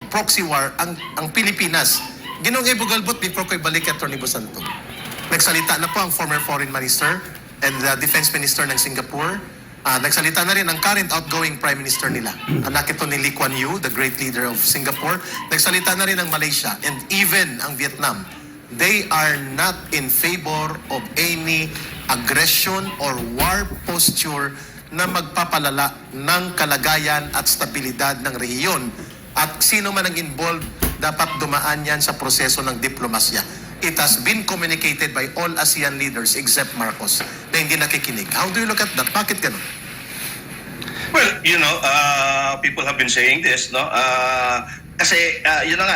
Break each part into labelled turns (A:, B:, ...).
A: proxy war ang Pilipinas. Ginoong Evo Galbot, before ko ibalik kay Atty. Bosanto. Nagsalita na po ang former Foreign Minister and the Defense Minister ng Singapore. Nagsalita na rin ang current outgoing Prime Minister nila. Anak ito ni Lee Kuan Yew, the great leader of Singapore. Nagsalita na rin ang Malaysia and even ang Vietnam. They are not in favor of any aggression or war posture na magpapalala ng kalagayan at stabilidad ng rehiyon. At sino man ang involved, dapat dumaan yan sa proseso ng diplomasya. It has been communicated by all ASEAN leaders except Marcos na hindi nakikinig. How do you look at that? Bakit ganun?
B: Well, people have been saying this, no? Kasi,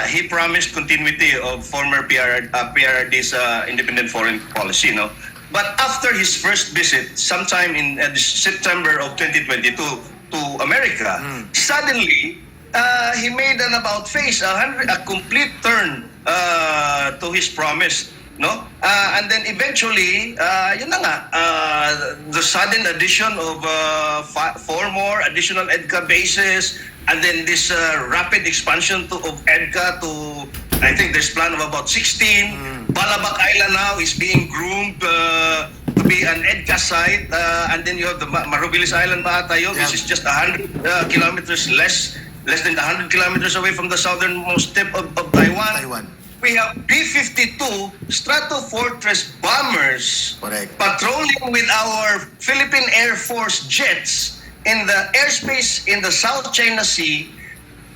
B: he promised continuity of former PRD's independent foreign policy, no? But after his first visit, sometime in September of 2022 to America, suddenly, he made an about-face, a complete turn to his promise, no? And then eventually, the sudden addition of 4 more additional EDCA bases, and then this rapid expansion of EDCA to, I think there's plan of about 16. Balabac Island now is being groomed to be an EDCA site, and then you have the Marubilis Island ba tayo, which is just 100 kilometers less than 100 kilometers away from the southernmost tip of Taiwan. We have B-52 Stratofortress bombers patrolling with our Philippine Air Force jets in the airspace in the South China Sea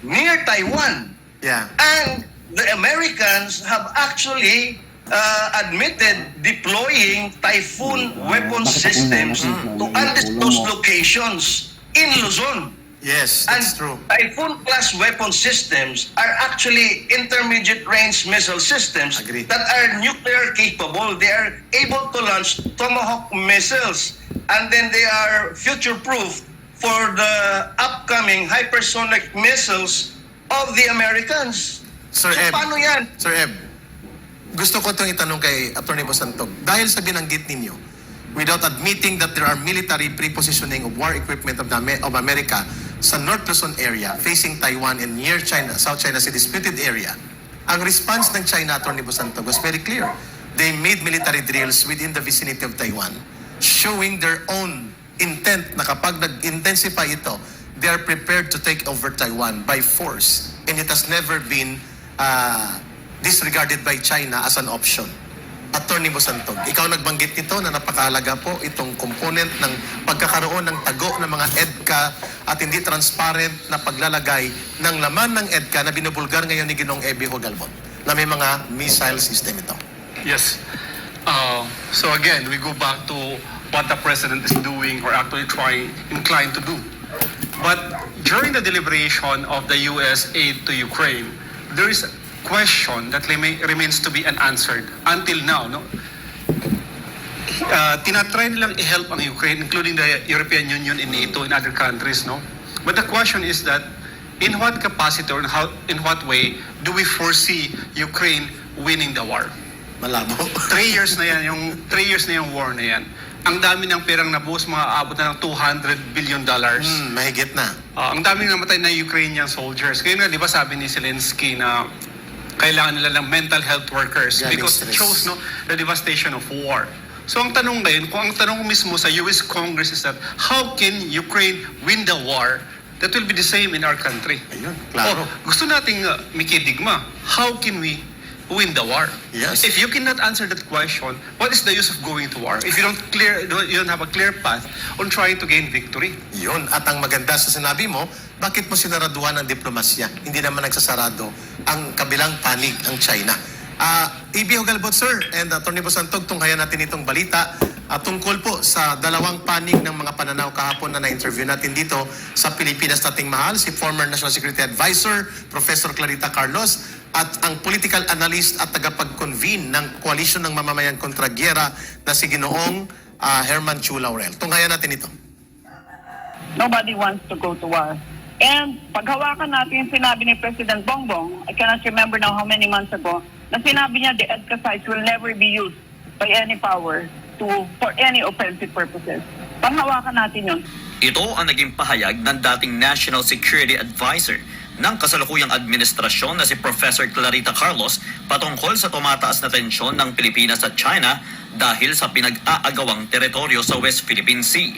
B: near Taiwan.
A: Yeah.
B: And the Americans have actually admitted deploying Typhoon weapon systems to undisclosed locations in Luzon.
A: Yes, that's true.
B: Typhoon-class weapon systems are actually intermediate-range missile systems that are nuclear capable. They are able to launch Tomahawk missiles, and then they are future-proof for the upcoming hypersonic missiles of the Americans.
A: Sir Eb,
B: paano yan?
A: Sir Eb, gusto ko itong itanong kay Atty. Bosantog. Dahil sa binanggit ninyo, without admitting that there are military prepositioning of war equipment of America sa North Luzon area facing Taiwan and near China, South China Sea disputed area, ang response ng China, Atty. Bosantog, was very clear. They made military drills within the vicinity of Taiwan, showing their own intent na kapag nag-intensify ito, they are prepared to take over Taiwan by force. And it has never been disregarded by China as an option. Atty. Bosantog, ikaw nagbanggit nito na napakahalaga po itong component ng pagkakaroon ng tago ng mga EDCA at hindi transparent na paglalagay ng laman ng EDCA na binubulgar ngayon ni Ginoong Evo Galbot na may mga missile system ito.
C: Yes. So again, we go back to what the President is doing or actually inclined to do. But during the deliberation of the U.S. aid to Ukraine, there is question that remains to be unanswered until now, no? Tinatry nilang i-help ang Ukraine, including the European Union and NATO and other countries, no? But the question is that in what capacity or in what way do we foresee Ukraine winning the war?
A: Malabo.
C: 3 years na yan, yung war na yan. Ang dami ng perang nabuhos, mga abot na ng $200 billion.
A: Mahigit na.
C: Ang dami namatay na Ukrainian soldiers. Kaya nga, di ba sabi ni Zelensky na kailangan nila ng mental health workers because it shows the devastation of war. So ang tanong ngayon, kung ang tanong mismo sa US Congress is that how can Ukraine win the war that will be the same in our country?
A: Ayun, klaro.
C: Gusto nating mikidigma. How can we win the war?
A: Yes.
C: If you cannot answer that question, what is the use of going to war? If you don't have a clear path on trying to gain victory.
A: Yun. At ang maganda sa sinabi mo, bakit mo sinaraduhan ng diplomasya? Hindi naman nagsasarado ang kabilang panig, ang China. Evo Galbot, sir, and Atty. Bosantog, tunghayan natin itong balita tungkol po sa dalawang panig ng mga pananaw kahapon na na-interview natin dito sa Pilipinas nating mahal, si former National Security Advisor, Professor Clarita Carlos, at ang political analyst at tagapag-convene ng Koalisyon ng Mamamayan kontra Gyera na si Ginoong Herman Chu Laurel. Tunghayan natin ito.
D: Nobody wants to go to war. And paghawakan natin yung sinabi ni President Bongbong, I cannot remember now how many months ago, na sinabi niya the EDCA sites will never be used by any power for any offensive purposes. Panghawakan natin yun.
E: Ito ang naging pahayag ng dating National Security Advisor ng kasalukuyang administrasyon na si Professor Clarita Carlos patungkol sa tumataas na tensyon ng Pilipinas at China dahil sa pinag-aagawang teritoryo sa West Philippine Sea.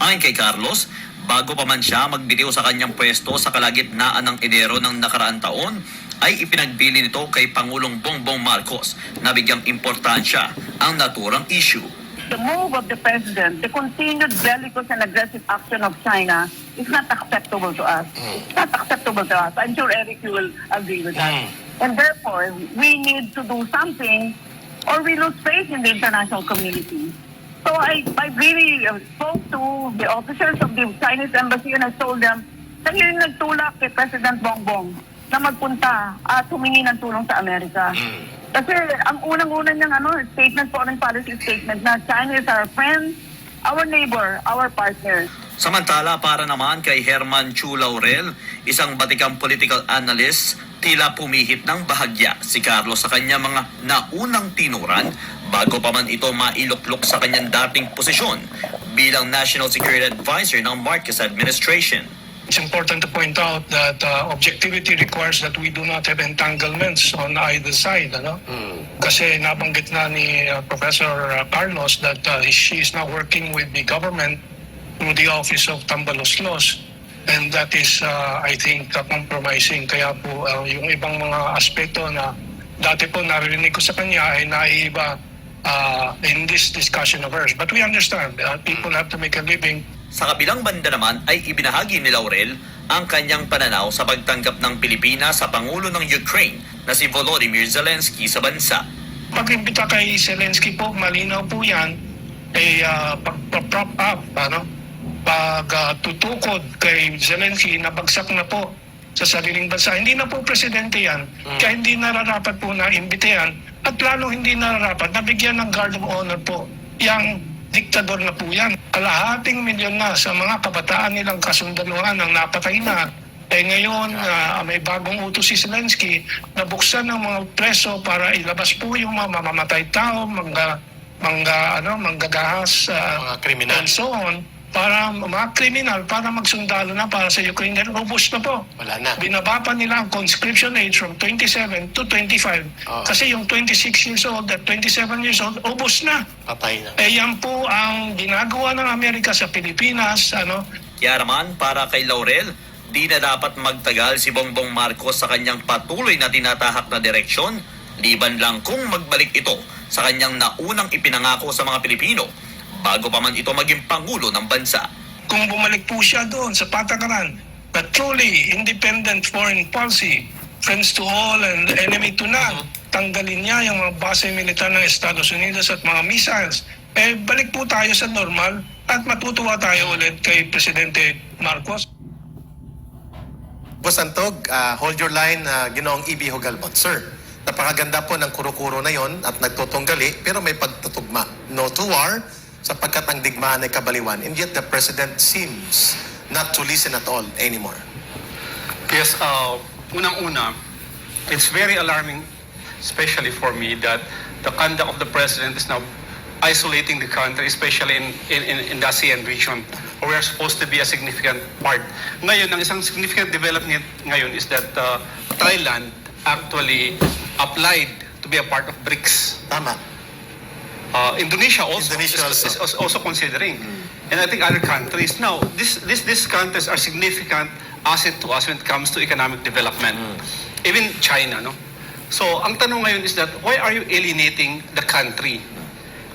E: Ayon kay Carlos, bago pa man siya magbitiw sa kanyang pwesto sa kalagitnaan ng Enero ng nakaraang taon, ay ipinagbili nito kay Pangulong Bongbong Marcos na bigyang importansya ang naturang issue.
D: The move of the president, the continued bellicose and aggressive action of China is not acceptable to us. It's not acceptable to us. I'm sure Eric, you will agree with that. And therefore, we need to do something or we lose faith in the international community. So I really spoke to the officers of the Chinese embassy and I told them, kayo yung nagtulak kay President Bongbong na magpunta at humingi ng tulong sa Amerika. Kasi ang unang-una niyang statement, foreign policy statement na China is our friend, our neighbor, our partner.
E: Samantala, para naman kay Herman Chu Laurel, isang batikang political analyst, tila pumihit ng bahagya si Carlos sa kanya mga naunang tinuran bago pa man ito mailuklok sa kanyang dating posisyon bilang National Security Advisor ng Marcos administration.
F: It's important to point out that objectivity requires that we do not have entanglements on either side. Kasi nabanggit na ni Professor Carlos that she is now working with the government through the Office of Tambaloslos. And that is, I think, compromising. Kaya po yung ibang mga aspekto na dati po naririnig ko sa kanya ay naiiba in this discussion of hers. But we understand people have to make a living.
E: Sa kabilang banda naman ay ibinahagi ni Laurel ang kanyang pananaw sa pagtanggap ng Pilipinas sa Pangulo ng Ukraine na si Volodymyr Zelensky sa bansa.
F: Pag-imbita kay Zelensky po, malinaw po yan, ay pag-prop up, pag-tutukod kay Zelensky na bagsak na po sa sariling bansa. Hindi na po presidente yan, kaya hindi nararapat po na imbitayan at lalo hindi nararapat na bigyan ng guard of honor po yang diktador na po yan. Kalahating milyon na sa mga kabataan nilang kasundaluhan ang napatay na. Ngayon, may bagong utos si Zelensky na buksan ng mga preso para ilabas po yung mga mamamatay tao, manggagahas,
A: Mga kriminal.
F: and so on, para mga kriminal, para magsundalo na para sa Ukraine. Ubus na po.
A: Wala na.
F: Binaba pa nila ang conscription age from 27 to 25. Kasi yung 26 years old at 27 years old, ubos na.
A: Patay na.
F: Yan po ang ginagawa ng Amerika sa Pilipinas.
E: Kaya naman, para kay Laurel, di na dapat magtagal si Bongbong Marcos sa kanyang patuloy na tinatahak na direksyon, liban lang kung magbalik ito sa kanyang naunang ipinangako sa mga Pilipino bago pa man ito maging Pangulo ng bansa.
F: Kung bumalik po siya doon sa patakaran na truly independent foreign policy, friends to all and enemy to none, tanggalin niya yung mga base militar ng Estados Unidos at mga missiles, balik po tayo sa normal at matutuwa tayo ulit kay Presidente Marcos.
A: Boss Antog, hold your line, Ginoong E.B. Hugalbot. Sir, napakaganda po ng kuro-kuro na yon at nagtutunggali pero may pagtutugma. No to war, sapagkat ang digmaan ay kabaliwan. And yet the President seems not to listen at all anymore.
C: Yes, unang-una, it's very alarming, especially for me, that the conduct of the President is now isolating the country, especially in the ASEAN region, where we are supposed to be a significant part. Ngayon, ang isang significant development ngayon is that Thailand actually applied to be a part of BRICS.
A: Tama.
C: Indonesia also
A: Indonesia
C: is also considering, and I think other countries. Now, these countries are significant asset to us when it comes to economic development. Even China, no? So, ang tanong ngayon is that why are you alienating the country?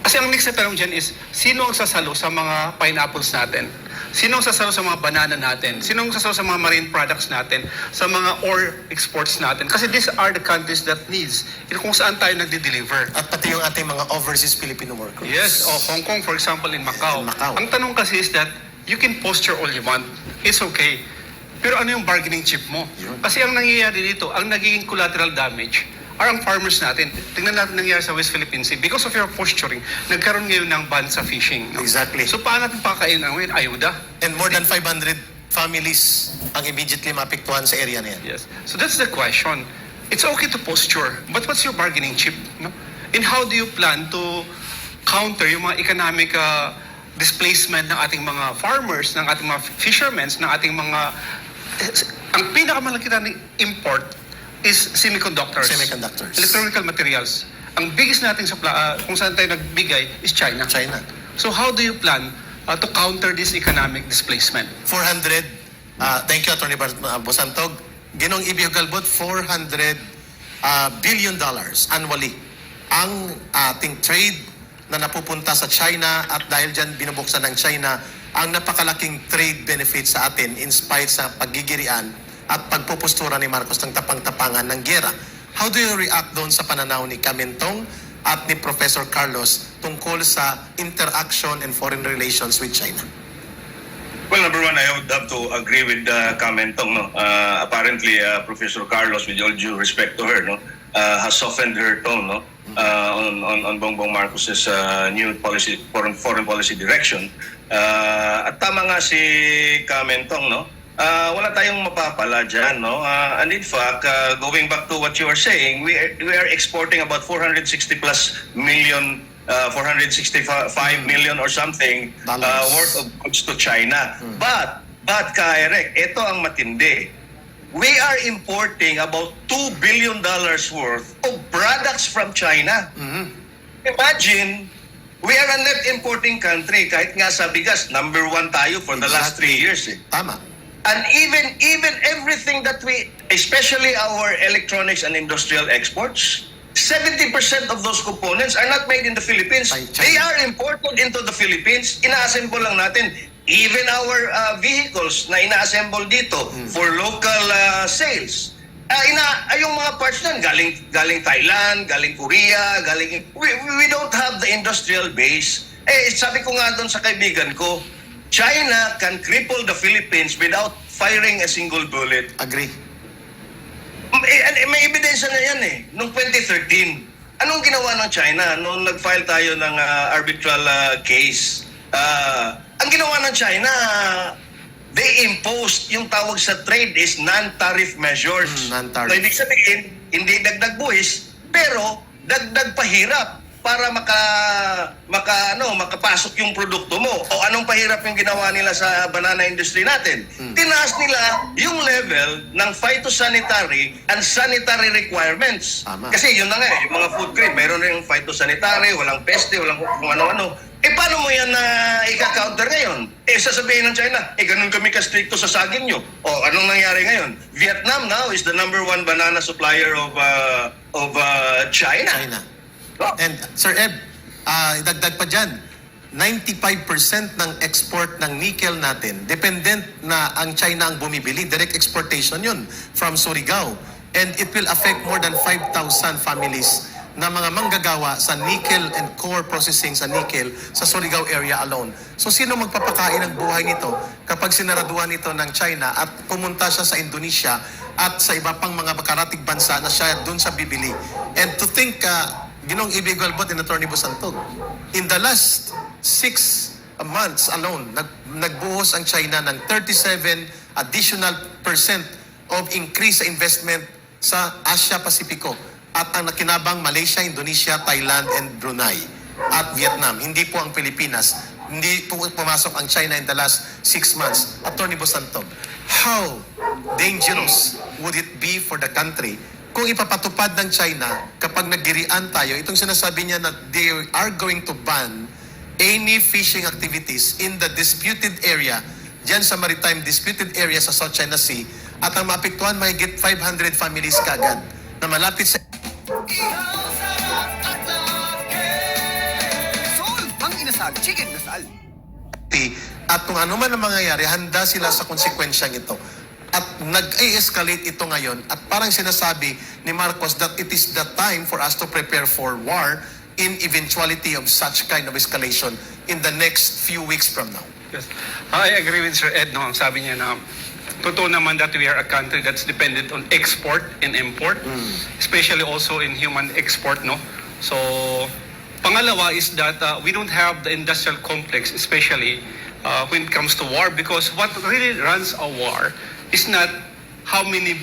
C: Kasi ang next na tanong dyan is, sino ang sasalo sa mga pineapples natin? Sino ang sasalo sa mga banana natin? Sino ang sasalo sa mga marine products natin? Sa mga ore exports natin? Kasi these are the countries that needs kung saan tayo nagde-deliver.
A: At pati yung ating mga overseas Filipino workers.
C: Yes, Hong Kong, for example, in Macau.
A: In Macau.
C: Ang tanong kasi is that you can posture all you want. It's okay. Pero ano yung bargaining chip mo? Kasi ang nangyayari dito, ang nagiging collateral damage are ang farmers natin. Tingnan natin nangyayari sa West Philippine Sea. Because of your posturing, nagkaroon ngayon ng ban sa fishing. No?
A: Exactly.
C: So paano natin pakain ang ayuda?
A: And more than 500 families ang immediately mapektuhan sa area na yan.
C: Yes. So that's the question. It's okay to posture, but what's your bargaining chip? No? And how do you plan to counter yung mga economic displacement ng ating mga farmers, ng ating mga fishermen, ng ating mga ang pinakamalaki nating import is semiconductors.
A: Semiconductors.
C: Electronical materials. Ang biggest nating supply, kung saan tayo nagbigay, is China.
A: China.
C: So how do you plan to counter this economic displacement?
A: 400, thank you, Attorney Bosantog. Ginong Ibihugalbot, $400 billion annually ang ating trade na napupunta sa China, at dahil dyan binubuksan ng China ang napakalaking trade benefit sa atin in spite sa paggigirian at pagpupustura ni Marcos ng tapang-tapangan ng giyera. How do you react doon sa pananaw ni Kamentong at ni Professor Carlos tungkol sa interaction and foreign relations with China?
B: Well, number one, I would have to agree with Kamentong. No? Apparently, Professor Carlos, with all due respect to her, no, has softened her tone, no, on Bongbong Marcos's new policy, foreign policy direction. At tama nga si Kamentong, no, wala tayong mapapala dyan, no. And in fact, going back to what you were saying, we are exporting about 460 plus million. 465 million or something worth of goods to China. But Ka-Eric, ito ang matindi. We are importing about $2 billion worth of products from China. Imagine, we are a net importing country. Kahit nga sa bigas, number 1 tayo for the last 3 years. Eh.
A: Tama.
B: And even everything that we, especially our electronics and industrial exports, 70% of those components are not made in the Philippines.
A: By China.
B: They are imported into the Philippines. Ina-assemble lang natin. Even our vehicles na ina-assemble dito for local sales. Yung mga parts nan galing Thailand, galing Korea, we don't have the industrial base. Sabi ko nga doon sa kaibigan ko, China can cripple the Philippines without firing a single bullet.
A: Agree.
B: May ebidensya na yan eh. Noong 2013, anong ginawa ng China? Noong nag-file tayo ng arbitral case, ang ginawa ng China, they imposed yung tawag sa trade is non-tariff measures.
A: Non-tariff.
B: So, ibig sabihin, hindi dagdag buwis, pero dagdag pahirap para makapasok yung produkto mo. O anong pahirap yung ginawa nila sa banana industry natin? Tinaas nila yung level ng phytosanitary and sanitary requirements.
A: Tama.
B: Kasi yun na nga, yung mga food grade, mayroon na yung phytosanitary, walang peste, walang kung ano-ano. Paano mo yan na ika-counter ngayon? Sasabihin ng China, ganun kami ka-stricto sa saging nyo. O, anong nangyari ngayon? Vietnam now is the number 1 banana supplier of China.
A: China. And Sir Ed, idagdag pa dyan, 95% ng export ng nickel natin, dependent na ang China ang bumibili. Direct exportation yun from Surigao. And it will affect more than 5,000 families na mga manggagawa sa nickel and core processing sa nickel sa Surigao area alone. So sino magpapakain ng buhay nito kapag sinaraduhan ito ng China at pumunta siya sa Indonesia at sa iba pang mga karatig bansa na siya doon sa bibili? And to think, Ginong Ibigalbot and Attorney Bosantog, in the last 6 months alone, nagbuhos ang China ng 37 additional percent of increase sa investment sa Asia-Pasipiko. At ang nakinabang Malaysia, Indonesia, Thailand, and Brunei. At Vietnam. Hindi po ang Pilipinas. Hindi po pumasok ang China in the last 6 months. Attorney Bosantog, how dangerous would it be for the country kung ipapatupad ng China kapag naggirian tayo, itong sinasabi niya na they are going to ban any fishing activities in the disputed area, dyan sa maritime disputed area sa South China Sea, at ang maapektuhan mahigit 500 families kagad na malapit sa
G: Sol, ang inasal, chicken nasal.
A: at kung ano man ang mangyayari, handa sila sa konsekwensyang ito. At nag-escalate ito ngayon at parang sinasabi ni Marcos that it is the time for us to prepare for war in eventuality of such kind of escalation in the next few weeks from now.
C: Yes. I agree with Sir Ed, no? Ang sabi niya na totoo naman that we are a country that's dependent on export and import, especially also in human export, no? So, pangalawa is that we don't have the industrial complex, especially when it comes to war, because what really runs a war is not how many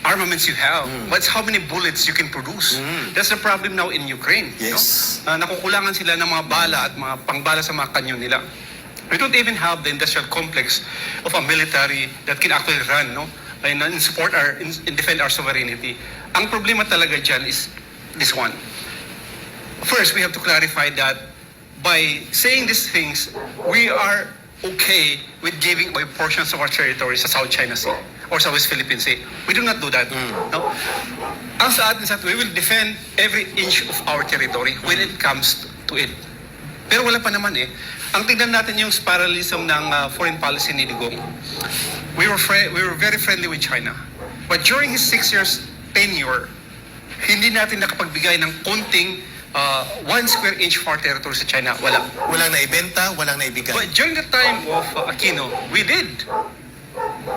C: armaments you have, but it's how many bullets you can produce. That's the problem now in Ukraine.
A: Yes.
C: No? Nakukulangan sila ng mga bala at mga pangbala sa mga kanyon nila. We don't even have the industrial complex of a military that can actually run, no, in support in defend our sovereignty. Ang problema talaga dyan is this one. First, we have to clarify that by saying these things, we are okay with giving away portions of our territory sa South China Sea or sa West Philippine Sea. We do not do that. No? Ang sa atin, we will defend every inch of our territory when it comes to it. Pero wala pa naman eh. Ang tingnan natin yung parallelism ng foreign policy ni Digong. We were very friendly with China. But during his 6 years tenure, hindi natin nakapagbigay ng konting 1 square inch for territory sa China. Wala.
A: Walang naibenta, walang naibigay.
C: But during the time of Aquino, we did.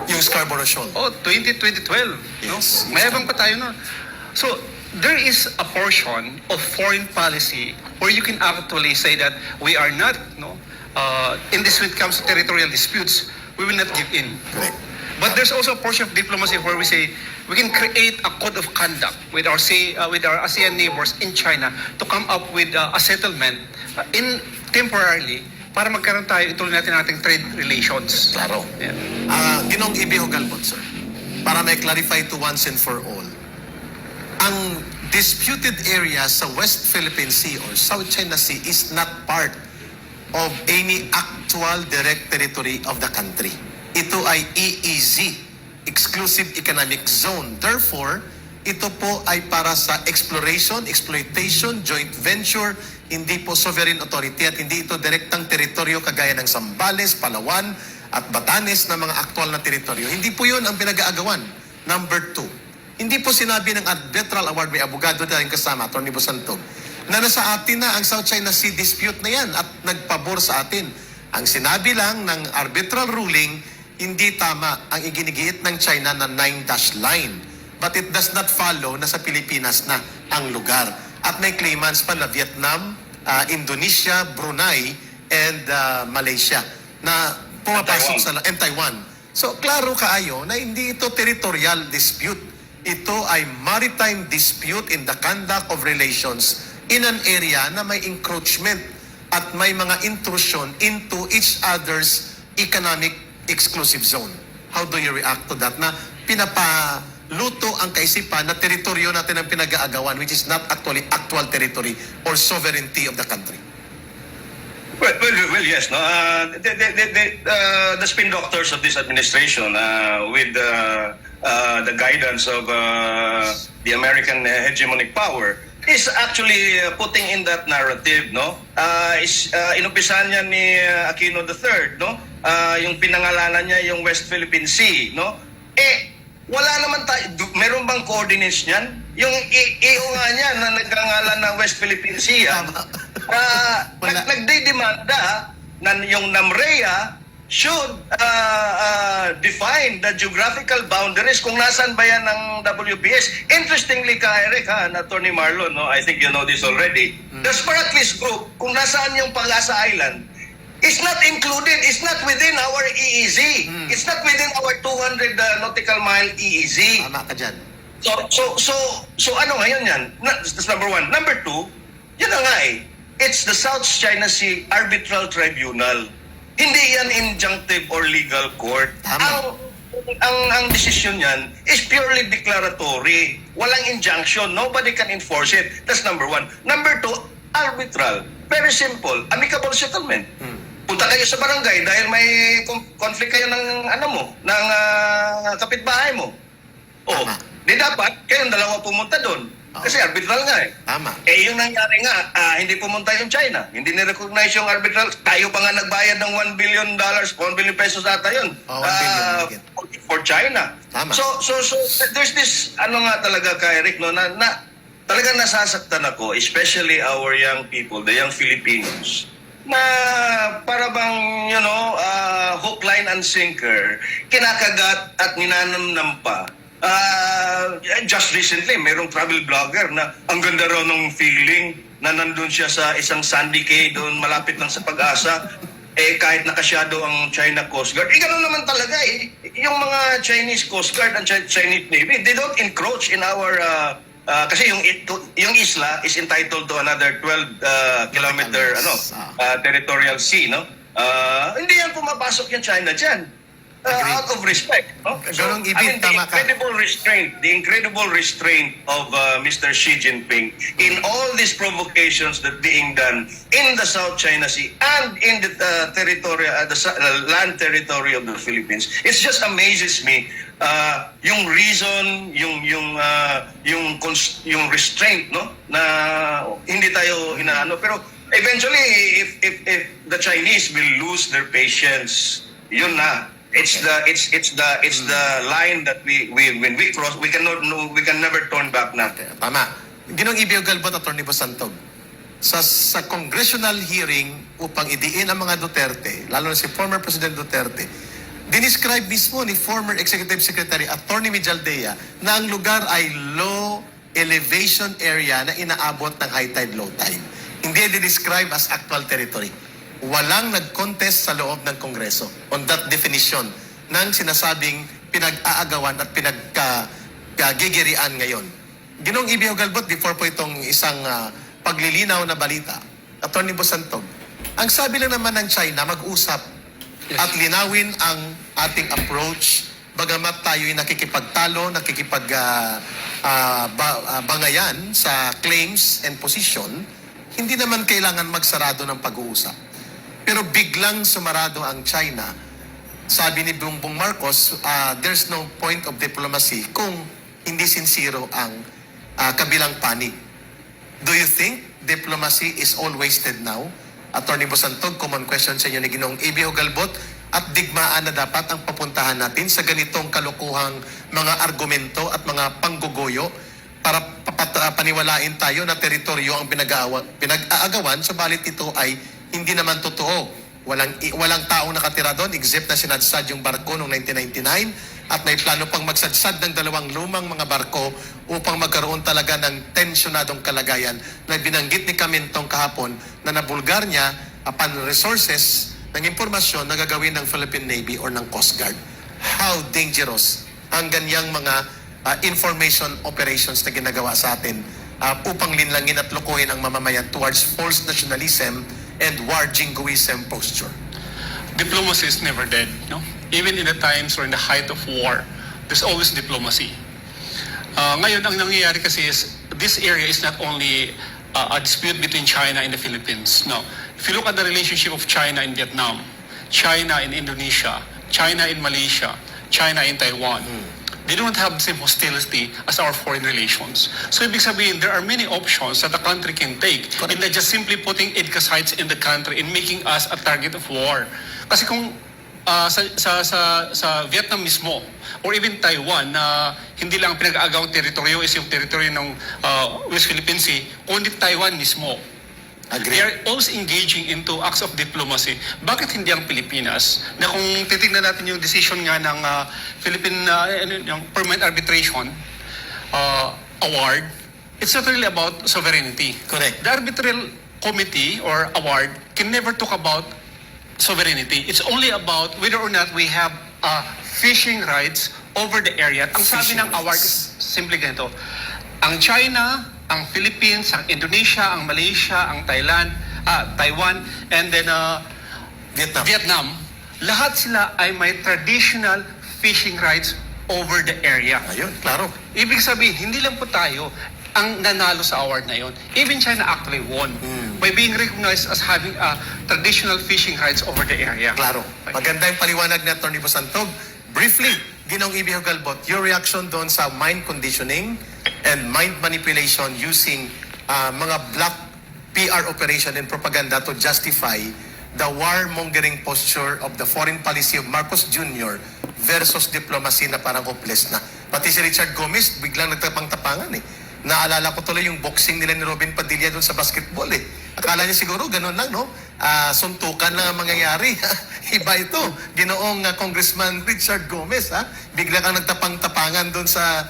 A: Yung Scarborough Shoal.
C: Oh, 2012. No?
A: Yes.
C: Mayabang pa tayo nun. So, there is a portion of foreign policy where you can actually say that we are not, in this when it comes to territorial disputes, we will not give in.
A: Correct.
C: But there's also a portion of diplomacy where we say we can create a code of conduct with our ASEAN neighbors in China to come up with a settlement in temporarily para magkaroon tayo, ituloy natin ang ating trade relations.
A: Klaro.
C: Yeah.
A: Ginong Ibi Hugalbon, sir, para may clarify to once and for all, ang disputed area sa West Philippine Sea or South China Sea is not part of any actual direct territory of the country. Ito ay EEZ, Exclusive Economic Zone. Therefore, ito po ay para sa exploration, exploitation, joint venture, hindi po sovereign authority at hindi ito direktang teritoryo kagaya ng Zambales, Palawan at Batanes na mga aktual na teritoryo. Hindi po yun ang pinag-aagawan. Number 2, hindi po sinabi ng arbitral award, may abogado na rin kasama, Atty. Busantog, na nasa atin na ang South China Sea dispute na yan at nagpabor sa atin. Ang sinabi lang ng arbitral ruling, hindi tama ang iginigiit ng China na 9-dash line. But it does not follow na sa Pilipinas na ang lugar. At may claimants pa na Vietnam, Indonesia, Brunei, and Malaysia na pumapasok sa and Taiwan. So, klaro kaayo na hindi ito territorial dispute. Ito ay maritime dispute in the conduct of relations in an area na may encroachment at may mga intrusion into each other's economic exclusive zone. How do you react to that? Na pinapaluto ang kaisipan na teritoryo natin ang pinag-aagawan which is not actually actual territory or sovereignty of the country.
B: Well, yes. No. The spin doctors of this administration, with the guidance of the American hegemonic power, is actually putting in that narrative, no? Inumpisahan niya ni Aquino III, no? Yung pinangalanan niya yung West Philippine Sea, no? Wala naman tayo, meron bang coordinates niyan? Yung EO nga niya na nagkangalan ng West Philippine Sea,
A: Wala.
B: nagdidemanda na yung NAMREA should define the geographical boundaries kung nasaan ba yan ng WPS. Interestingly, Eric, na Attorney Marlon, no, I think you know this already, the Spratlys Group, kung nasaan yung Pag-asa Island, is not included, is not within our EEZ. It's not within our 200 nautical mile EEZ.
A: Tama ka dyan.
B: So ano ngayon yan? That's number 1. Number 2, yun na nga it's the South China Sea Arbitral Tribunal. Hindi yan injunctive or legal court.
A: Tama.
B: Ang decision yan is purely declaratory. Walang injunction. Nobody can enforce it. That's number 1. Number 2, arbitral. Very simple. Amicable settlement. Punta kayo sa barangay dahil may conflict kayo ng kapitbahay mo.
A: Tama.
B: Di dapat kayong dalawa pumunta doon. Kasi arbitral nga
A: Tama.
B: yung nangyari nga, hindi pumunta yung China. Hindi ni-recognize yung arbitral. Tayo pa nga nagbayad ng $1 billion, 1 billion pesos ata yun.
A: 1 billion.
B: For China.
A: Tama.
B: So there's this, nga talaga, Eric, no, na talagang nasasaktan ako, especially our young people, the young Filipinos, na para bang, hook, line, and sinker, kinakagat at ninanamnam pa. Just recently, mayroong travel blogger na ang ganda raw ng feeling na nandun siya sa isang sandy cay doon malapit lang sa Pag-asa, kahit nakasyado ang China Coast Guard. Ganun naman talaga yung mga Chinese Coast Guard and Chinese Navy, they don't encroach in our kasi yung isla is entitled to another 12 kilometer territorial sea, no? Hindi yan pumapasok yung China dyan.
A: Agree.
B: out of respect. No?
A: Ganong
B: the
A: ibig, tama ka.
B: incredible restraint of Mr. Xi Jinping in all these provocations that being done in the South China Sea and in the land territory of the Philippines. It just amazes me yung reason, yung restraint, no, na hindi tayo inaano, pero eventually if the Chinese will lose their patience, yun na. It's the line that when we cross, we can never turn back na.
A: Tama. Ginong Ibio Galbot, Atty. Bosantog, sa congressional hearing upang idiin ang mga Duterte, lalo na si former President Duterte, dinescribe mismo ni former Executive Secretary Atty. Mijaldea na ang lugar ay low elevation area na inaabot ng high tide, low tide. Hindi dinescribe as actual territory. Walang nag-contest sa loob ng Kongreso on that definition ng sinasabing pinag-aagawan at pinag-gigirian ngayon. Ginong Ibio Galbot, before po itong isang paglilinaw na balita, Atty. Bosantog, ang sabi lang naman ng China, mag-usap at linawin ang ating approach, bagamat tayo'y nakikipagtalo, bangayan sa claims and position, hindi naman kailangan magsarado ng pag-uusap. Pero biglang sumarado ang China. Sabi ni Bongbong Marcos, there's no point of diplomacy kung hindi sincero ang kabilang panig. Do you think diplomacy is all wasted now? Atty. Bosantog, common question sa inyo ni Ginoong Ibio Galbot, at digmaan na dapat ang papuntahan natin sa ganitong kalukuhang mga argumento at mga pangguguyo para paniwalain tayo na teritoryo ang pinag-aagawan, subalit ito ay hindi naman totoo. Walang taong nakatira doon except na sinadsad yung barko noong 1999 at may plano pang magsadsad ng 2 lumang mga barko upang magkaroon talaga ng tensyonadong kalagayan na binanggit ni Kamintong kahapon na nabulgar niya upon resources ng impormasyon na gagawin ng Philippine Navy or ng Coast Guard. How dangerous ang ganyang mga information operations na ginagawa sa atin upang linlangin at lukuhin ang mamamayan towards false nationalism and war jingoism posture.
C: Diplomacy is never dead, no? Even in the times or in the height of war, there's always diplomacy. Ngayon, ang nangyayari kasi is, this area is not only a dispute between China and the Philippines. No. If you look at the relationship of China in Vietnam, China in Indonesia, China in Malaysia, China in Taiwan, they don't have the same hostility as our foreign relations. So ibig sabihin, there are many options that the country can take and not just simply putting EDCA sites in the country and making us a target of war. Kasi kung sa Vietnam mismo or even Taiwan na hindi lang pinag-aagawang teritoryo is yung teritoryo ng West Philippine Sea, kundi Taiwan mismo.
A: Agree.
C: They are always engaging into acts of diplomacy. Bakit hindi ang Pilipinas? Na kung titignan natin yung decision nga ng Philippine yung Permanent Arbitration Award, it's not really about sovereignty.
A: Correct.
C: The arbitral committee or award can never talk about sovereignty. It's only about whether or not we have fishing rights over the area. At ang sabi
A: Fishing
C: ng award
A: rights.
C: is simply ganito. Ang China, ang Philippines, ang Indonesia, ang Malaysia, ang Taiwan, and then Vietnam, lahat sila ay may traditional fishing rights over the area.
A: Ayun, klaro.
C: Ibig sabihin, hindi lang po tayo ang nanalo sa award na yon. Even China actually won by being recognized as having traditional fishing rights over the area.
A: Klaro. Maganda yung paliwanag ni Atty. Bosantog. Briefly, Ginoong Ibio Galbot, your reaction doon sa mind conditioning and mind manipulation using mga black PR operation and propaganda to justify the warmongering posture of the foreign policy of Marcos Jr. versus diplomacy na parang hopeless na. Pati si Richard Gomez, biglang nagtapang-tapangan eh. Naalala ko tuloy yung boxing nila ni Robin Padilla doon sa basketball eh. Akala niya siguro ganun lang, no? Suntukan lang ang mangyayari. Iba ito. Ginoong Congressman Richard Gomez, ha? Bigla kang nagtapang-tapangan doon sa...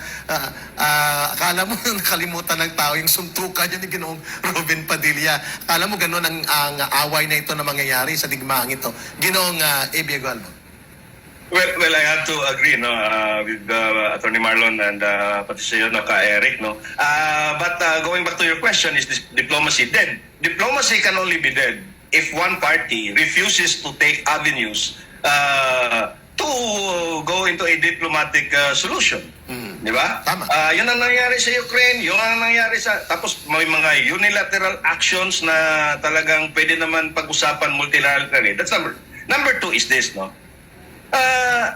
A: akala mo nakalimutan ng tao yung suntukan niya ni Ginoong Robin Padilla. Akala mo ganun ang away na ito na mangyayari sa digmaang ito. Ginoong Ibio Galbot.
B: Well, I have to agree, no, with Attorney Marlon and pati sa iyo, no, ka Eric, no. But going back to your question, is this diplomacy dead? Diplomacy can only be dead if one party refuses to take avenues to go into a diplomatic solution. Di ba?
A: Tama.
B: Yun ang nangyari sa Ukraine, yun ang nangyari sa... Tapos may mga unilateral actions na talagang pwede naman pag-usapan multilaterally. That's number two is this, no? A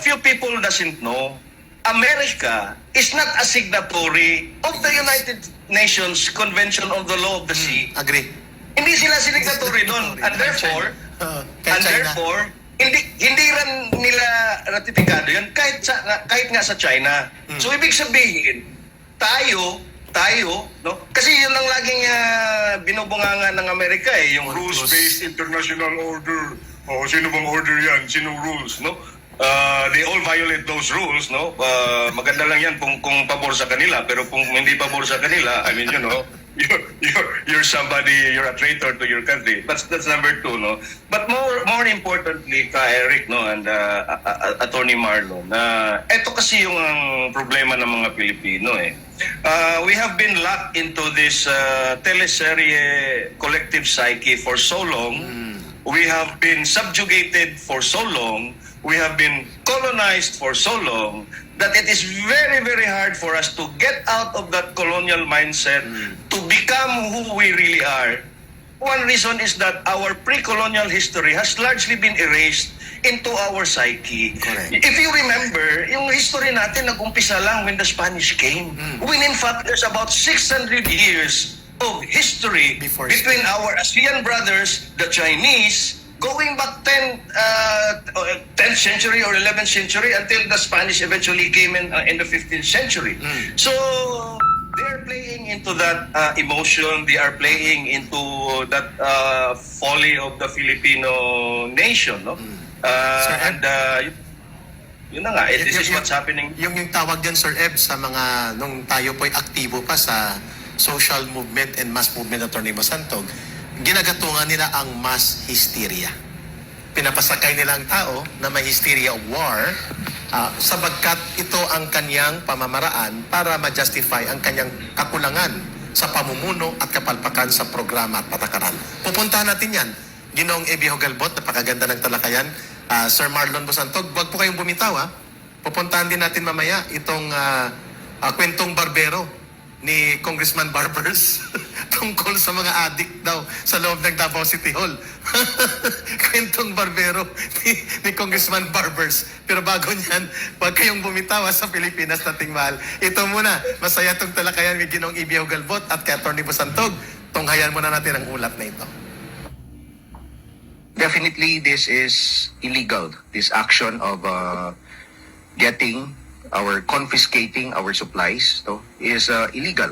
B: few people doesn't know, America is not a signatory of the United Nations Convention on the Law of the Sea.
A: Agree.
B: Hindi sila signatory doon. And therefore,
A: Kay China.
B: hindi rin nila ratifikado yan kahit nga sa China. So ibig sabihin, tayo, no? Kasi yun ang laging binubunganga ng Amerika yung rules-based international order. Sino bang order yan? Sino rules, no? They all violate those rules, no? Maganda lang yan kung pabor sa kanila, pero kung hindi pabor sa kanila, I mean, you're somebody, you're a traitor to your country. That's number two, no? But more importantly, Eric, no, and Attorney Marlon, eto kasi yung problema ng mga Pilipino, eh. We have been locked into this teleserye collective psyche for so long. We have been subjugated for so long. We have been colonized for so long that it is very, very hard for us to get out of that colonial mindset to become who we really are. One reason is that our pre-colonial history has largely been erased into our psyche.
A: Correct.
B: If you remember, yung history natin nag-umpisa lang when the Spanish came. When in fact, there's about 600 years of history
A: Before
B: between our ASEAN brothers, the Chinese, going back 10th century or 11th century until the Spanish eventually came in the 15th century. So they're playing into that emotion. They are playing into that folly of the Filipino nation, no? Yun na nga. This is what's happening.
A: Yung tawag dyan, Sir Eb, sa mga, nung tayo po'y aktibo pa sa social movement and mass movement, Atty. Basantog, ginagatungan nila ang mass hysteria. Pinapasakay nila ang tao na may hysteria of war sabagkat ito ang kanyang pamamaraan para ma-justify ang kanyang kakulangan sa pamumuno at kapalpakan sa programa at patakaran. Pupuntahan natin yan. Ginoong Ebiho Galbot, napakaganda ng talakayan. Sir Marlon Basantog, wag po kayong bumitaw, ha? Pupuntahan din natin mamaya itong kwentong barbero ni Congressman Barbers tungkol sa mga adik daw sa loob ng Davao City Hall. Kwentong barbero ni Congressman Barbers. Pero bago niyan, huwag kayong bumitawa sa Pilipinas nating mahal. Ito muna, masaya itong talakayan ni Ginong Ibiao Galbot at kay Atty. Basantog. Tunghayan muna natin ang ulat na ito.
H: Definitely, this is illegal. This action of confiscating our supplies is illegal.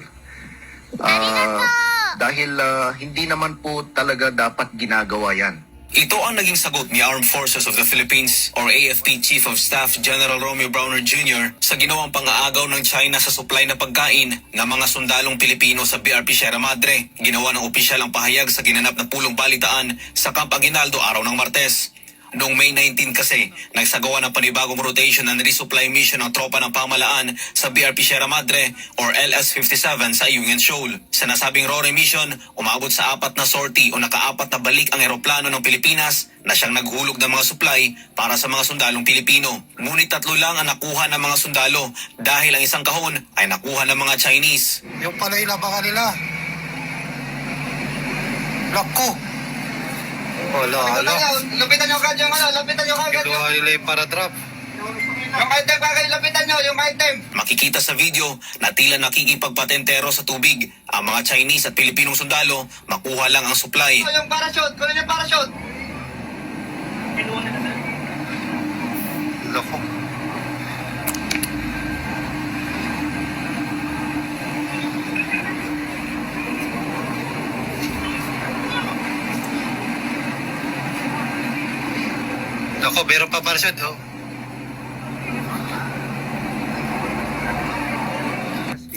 H: Dahil hindi naman po talaga dapat ginagawa yan.
E: Ito ang naging sagot ni Armed Forces of the Philippines or AFP Chief of Staff General Romeo Browner Jr. sa ginawang pang-aagaw ng China sa supply na pagkain ng mga sundalong Pilipino sa BRP Sierra Madre. Ginawa ng opisyal ang pahayag sa ginanap na pulong balitaan sa Camp Aguinaldo araw ng Martes. Noong May 19 kasi, nagsagawa ng panibagong rotation and resupply mission ng tropa ng pamalaan sa BRP Sierra Madre or LS-57 sa Ayungin Shoal. Sa nasabing RORE mission, umabot sa 4 na sortie o naka-4 na balik ang eroplano ng Pilipinas na siyang naghulog ng mga supply para sa mga sundalong Pilipino. Ngunit 3 lang ang nakuha ng mga sundalo dahil ang isang kahon ay nakuha ng mga Chinese.
G: Yung pala ilabangan nila. Lako. Wala.
I: Lapitan nyo kagad yung lapitan nyo kagad.
G: Ito ay para drop.
I: Yung item kagad, lapitan nyo, yung item.
E: Makikita sa video na tila nakikipagpatentero sa tubig. Ang mga Chinese at Pilipinong sundalo makuha lang ang supply.
I: Yung parachute, kunin yung parachute.
G: Lako. Lako, meron pa parachute, oh.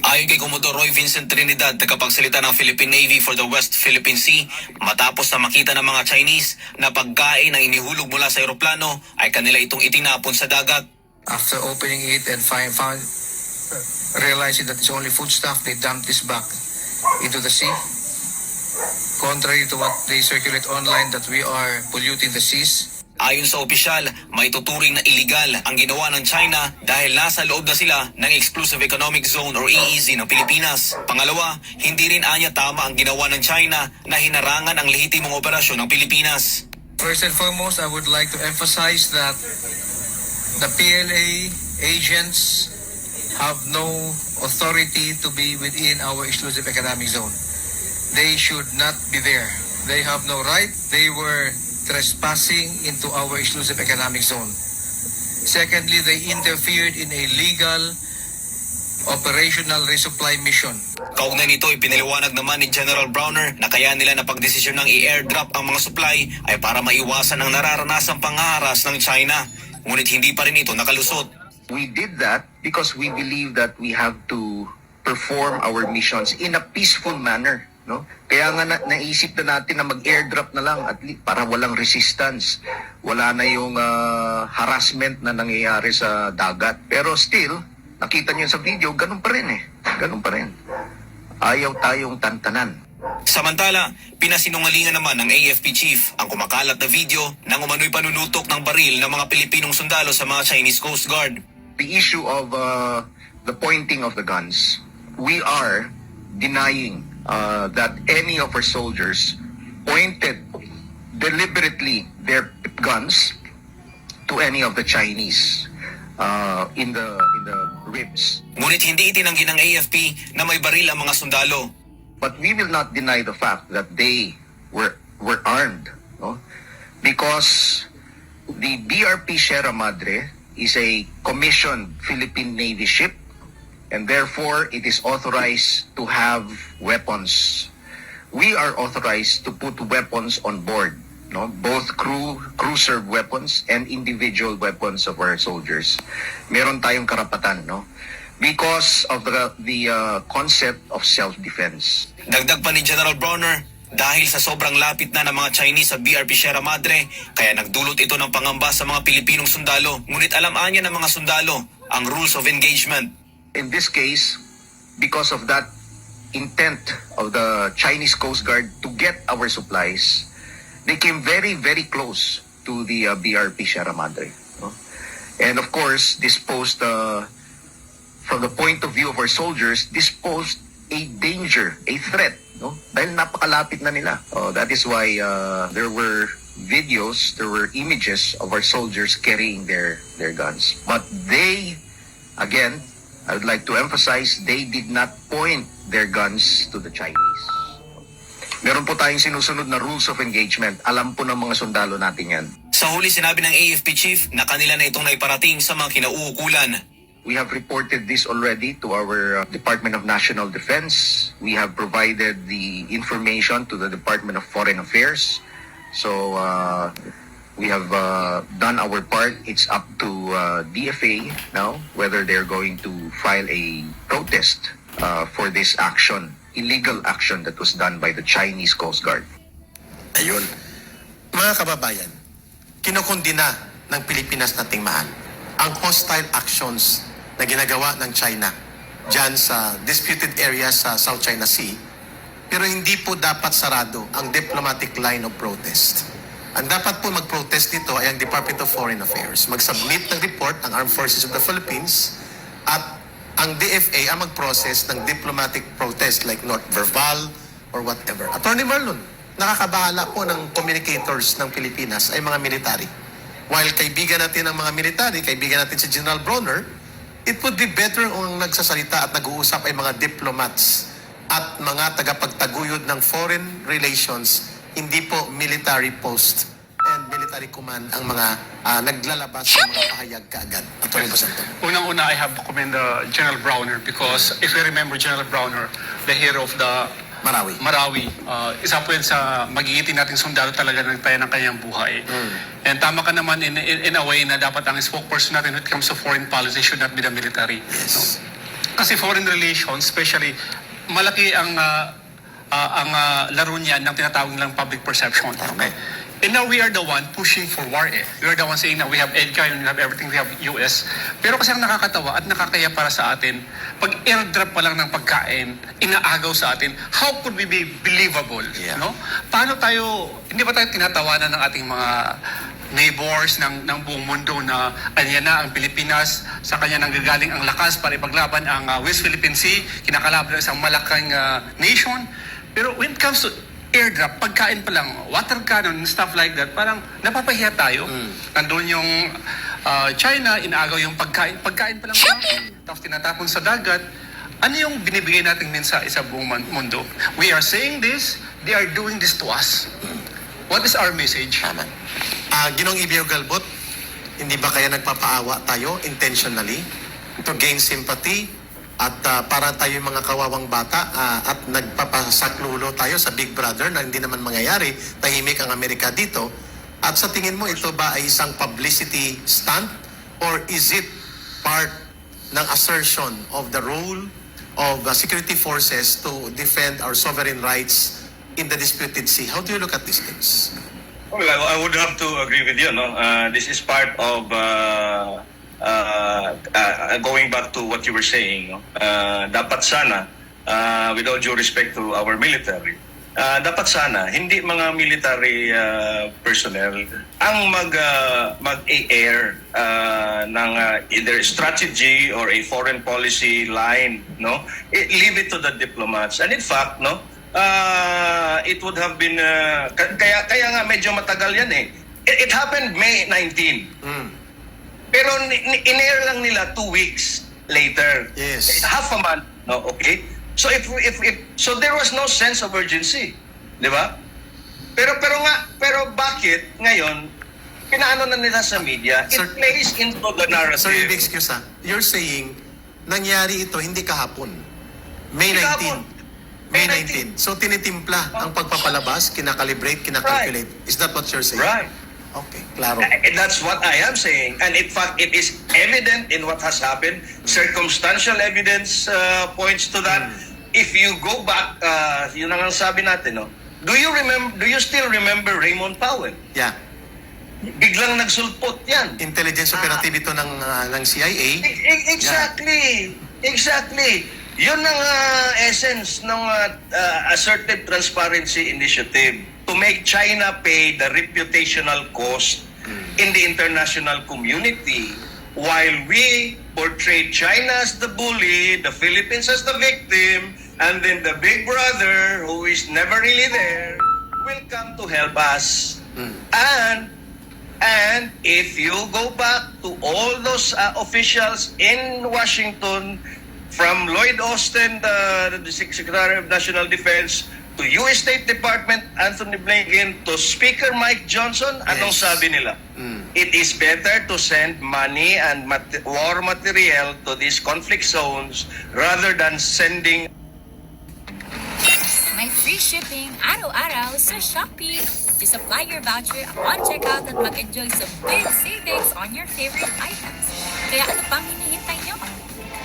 E: Ayon kay Commodore Roy Vincent Trinidad, tagapagsalita ng Philippine Navy for the West Philippine Sea, matapos na makita ng mga Chinese na pagkain na inihulog mula sa eroplano ay kanila itong itinapon sa dagat.
J: After opening it and realizing that it's only food stuff, they dumped this back into the sea. Contrary to what they circulate online that we are polluting the seas.
E: Ayon sa opisyal, may tuturing na iligal ang ginawa ng China dahil nasa loob na sila ng Exclusive Economic Zone or EEZ ng Pilipinas. Pangalawa, hindi rin anya tama ang ginawa ng China na hinarangan ang lehitimong operasyon ng Pilipinas.
J: First and foremost, I would like to emphasize that the PLA agents have no authority to be within our exclusive economic zone. They should not be there. They have no right. They were trespassing into our exclusive economic zone. Secondly, they interfered in a legal operational resupply mission.
E: Kaugnay nito, ipinaliwanag naman ni General Browner na kaya nila napagdesisyon ng i-airdrop ang mga supply ay para maiwasan ang nararanasang pangharas ng China. Ngunit hindi pa rin ito nakalusot.
H: We did that because we believe that we have to perform our missions in a peaceful manner. No? Kaya nga naisip na natin na mag-airdrop na lang at least para walang resistance. Wala na yung harassment na nangyayari sa dagat. Pero still, nakita niyo sa video, ganun pa rin eh. Ganun pa rin. Ayaw tayong tantanan.
E: Samantala, pinasinungalingan naman ng AFP chief ang kumakalat na video ng umano'y panunutok ng baril ng mga Pilipinong sundalo sa mga Chinese Coast Guard.
H: The issue of the pointing of the guns, we are denying that any of our soldiers pointed deliberately their guns to any of the Chinese in the ribs.
E: Ngunit hindi itinanggi ng AFP na may baril ang mga sundalo.
H: But we will not deny the fact that they were armed, no? Because the BRP Sierra Madre is a commissioned Philippine Navy ship, and therefore it is authorized to have weapons. We are authorized to put weapons on board, no? Both crew-served weapons and individual weapons of our soldiers. Meron tayong karapatan, no? Because of the concept of self-defense.
E: Dagdag pa ni General Browner, dahil sa sobrang lapit na ng mga Chinese sa BRP Sierra Madre, kaya nagdulot ito ng pangamba sa mga Pilipinong sundalo. Ngunit alam anya ng mga sundalo ang rules of engagement.
H: In this case, because of that intent of the Chinese Coast Guard to get our supplies, they came very, very close to the BRP Sierra Madre. No? And of course, this posed, from the point of view of our soldiers, this posed a danger, a threat. No? Dahil napakalapit na nila. That is why there were videos, there were images of our soldiers carrying their guns. But they, again, I would like to emphasize, they did not point their guns to the Chinese. Meron po tayong sinusunod na rules of engagement. Alam po ng mga sundalo natin yan.
E: Sa huli sinabi ng AFP chief na kanila na itong naiparating sa mga kinauukulan.
H: We have reported this already to our Department of National Defense. We have provided the information to the Department of Foreign Affairs. So we have done our part. It's up to DFA now whether they're going to file a protest for this action, illegal action that was done by the Chinese Coast Guard.
A: Ayun. Mga kababayan, kinokondina ng Pilipinas nating mahal ang hostile actions na ginagawa ng China dyan sa disputed area sa South China Sea. Pero hindi po dapat sarado ang diplomatic line of protest. Ang dapat po mag-protest nito ay ang Department of Foreign Affairs. Mag-submit ng report ang Armed Forces of the Philippines at ang DFA ang mag-process ng diplomatic protest like not verbal or whatever. Attorney Marlon, nakakabahala po ng communicators ng Pilipinas ay mga military. While kaibigan natin ang mga military, kaibigan natin si General Browner, it would be better kung nagsasalita at nag-uusap ay mga diplomats at mga tagapagtaguyod ng foreign relations, hindi po military post and military command ang mga naglalabas ng mga pahayag kaagad. Attorney Basanto.
C: Unang-una, I have to commend General Browner because if you remember General Browner, the hero of the Marawi, isa po yan sa magigitin nating sundalo talaga nagtaya ng kanyang buhay. And tama ka naman in a way na dapat ang spokesperson natin when it comes to foreign policy should not be the military.
A: Yes.
C: No? Kasi foreign relations, especially, malaki ang laro niyan ng tinatawag nilang public perception. Okay? And now we are the one pushing for war eh. We are the one saying na we have EDCA, we have everything, we have US. Pero kasi ang nakakatawa at nakakaya para sa atin, pag airdrop pa lang ng pagkain, inaagaw sa atin, how could we be believable?
A: Yeah.
C: No? Paano tayo, hindi ba tayo tinatawanan ng ating mga neighbors ng buong mundo na anya na ang Pilipinas, sa kanya nanggagaling ang lakas para ipaglaban ang West Philippine Sea, kinakalaban ng isang malaking nation. Pero when it comes to airdrop, pagkain pa lang, water cannon, stuff like that, parang napapahiya tayo. Nandun yung China, inaagaw yung pagkain pa lang, tapos tinatapon sa dagat. Ano yung binibigay nating mensahe sa buong mundo? We are saying this, they are doing this to us. What is our message?
A: Tama. Ginong Ibeo Galbot, hindi ba kaya nagpapaawa tayo intentionally to gain sympathy at para tayo yung mga kawawang bata at nagpapasaklulo tayo sa Big Brother na hindi naman mangyayari, tahimik ang Amerika dito. At sa tingin mo, ito ba ay isang publicity stunt or is it part ng assertion of the role of security forces to defend our sovereign rights in the disputed sea? How do you look at these things?
B: Well, I would have to agree with you. No, this is part of going back to what you were saying. No? Dapat sana, with all due respect to our military, dapat sana hindi mga military personnel ang mag-air ng either strategy or a foreign policy line. No, leave it to the diplomats. And in fact, no. It would have been kaya nga medyo matagal yan eh. It happened May 19. Pero in-air lang nila 2 weeks later.
A: Yes.
B: Half a month, no, okay? So if so there was no sense of urgency, 'di ba? Pero bakit ngayon pinaano na nila sa media? It
A: Sir,
B: plays into the narrative.
A: Sir, you excuse You're saying nangyari ito hindi kahapon. May
B: Hindi
A: 19.
B: kahapon.
A: May
B: May
A: 19. So tinitimpla ang pagpapalabas, kinakalibrate, kinakalculate. Is that what you're saying?
B: Right.
A: Okay, klaro.
B: That's what I am saying. And in fact, it is evident in what has happened. Circumstantial evidence points to that. If you go back, yun ang sabi natin, no? Do you still remember Raymond Powell?
A: Yeah.
B: Biglang nagsulpot yan.
A: Intelligence operative ito ng CIA.
B: Exactly. Yun ang essence ng Assertive Transparency Initiative, to make China pay the reputational cost in the international community, while we portray China as the bully, the Philippines as the victim, and then the big brother, who is never really there, will come to help us. And if you go back to all those officials in Washington, from Lloyd Austin, the Secretary of National Defense, to U.S. State Department Anthony Blinken, to Speaker Mike Johnson, anong sabi nila? It is better to send money and war material to these conflict zones rather than sending.
K: May free shipping araw-araw sa Shopee. Just apply your voucher upon checkout at mag-enjoy sa big savings on your favorite items. Kaya ano pang hinihintay nyo?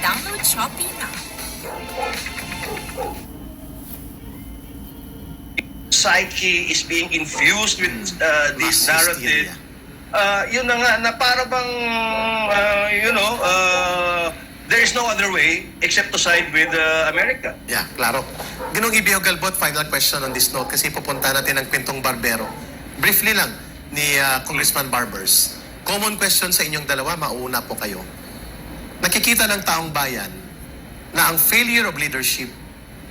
K: Download Shopee na.
B: Psyche is being infused with this
A: Mass
B: narrative. Yun na nga, na para bang, there is no other way except to side with America.
A: Yeah, klaro. Ginong Ibeo Galbot, final question on this note kasi pupunta natin ang Kwentong Barbero. Briefly lang ni Congressman Barbers. Common question sa inyong dalawa, mauna po kayo. Nakikita ng taong bayan na ang failure of leadership,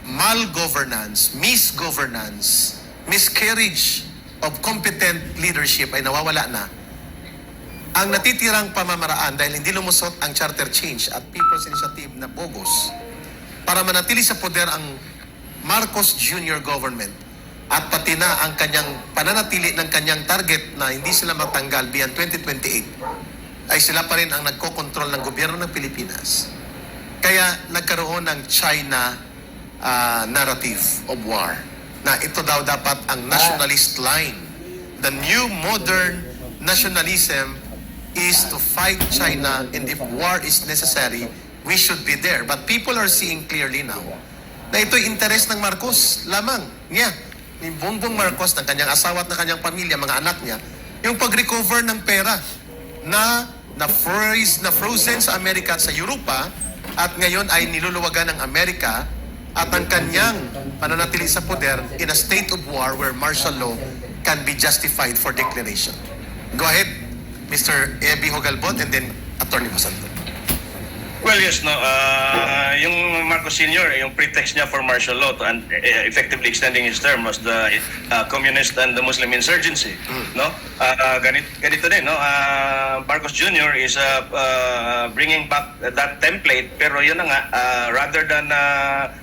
A: malgovernance, misgovernance, miscarriage of competent leadership ay nawawala na. Ang natitirang pamamaraan dahil hindi lumusot ang charter change at People's Initiative na bogus para manatili sa poder ang Marcos Jr. government at pati na ang kanyang pananatili ng kanyang target na hindi sila matanggal beyond 2028 ay sila pa rin ang nagkokontrol ng gobyerno ng Pilipinas. Kaya nagkaroon ng China narrative of war na ito daw dapat ang nationalist line. The new modern nationalism is to fight China, and if war is necessary, we should be there. But people are seeing clearly now na ito'y interes ng Marcos lamang niya, ni Bongbong Marcos, ng kanyang asawa at ng kanyang pamilya, mga anak niya, yung pag-recover ng pera na frozen sa Amerika at sa Europa at ngayon ay niluluwagan ng Amerika at ang kanyang pananatili sa poder in a state of war where martial law can be justified for declaration. Go ahead, Mr. Ebi Hogalbot, and then Attorney Basanto.
B: Well, yes, no. Yung Marcos Sr., yung pretext niya for martial law to effectively extending his term was the communist and the Muslim insurgency. No? Ganito din, no? Marcos Jr. is bringing back that template, pero yun na nga, rather than